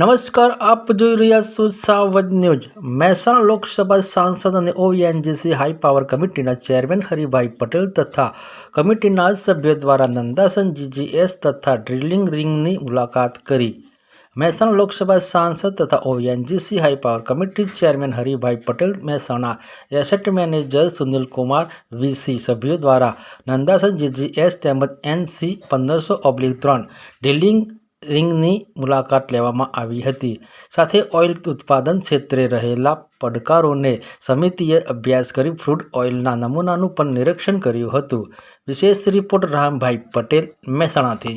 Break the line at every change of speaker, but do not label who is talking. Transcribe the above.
નમસ્કાર, આપ જોઈ રહ્યા છો સાવજ ન્યૂઝ। મહેસાણા લોકસભા સાંસદ અને ઓએનજીસી હાઈ પાવર કમિટીના ચેરમેન હરિભાઈ પટેલ તથા કમિટીના સભ્યો દ્વારા નંદાસન જીજીએસ તથા ડ્રિલિંગ રિંગની મુલાકાત કરી। મહેસાણા લોકસભા સાંસદ તથા ONGC high power committee chairman Haribhai Patel, Mehsana asset manager Sunilkumar VC સભ્યો દ્વારા નંદાસન જીજીએસ તેમજ NC 1500/3 ડ્રિલિંગ રિંગની મુલાકાત લેવામાં આવી હતી। સાથે ઓઇલ ઉત્પાદન ક્ષેત્રે રહેલા પડકારોને સમિતિએ અભ્યાસ કરી ક્રૂડ ઓઇલના નમૂનાનું પણ નિરીક્ષણ કર્યું હતું। વિશેષ રિપોર્ટ રામભાઈ પટેલ, મહેસાણાથી।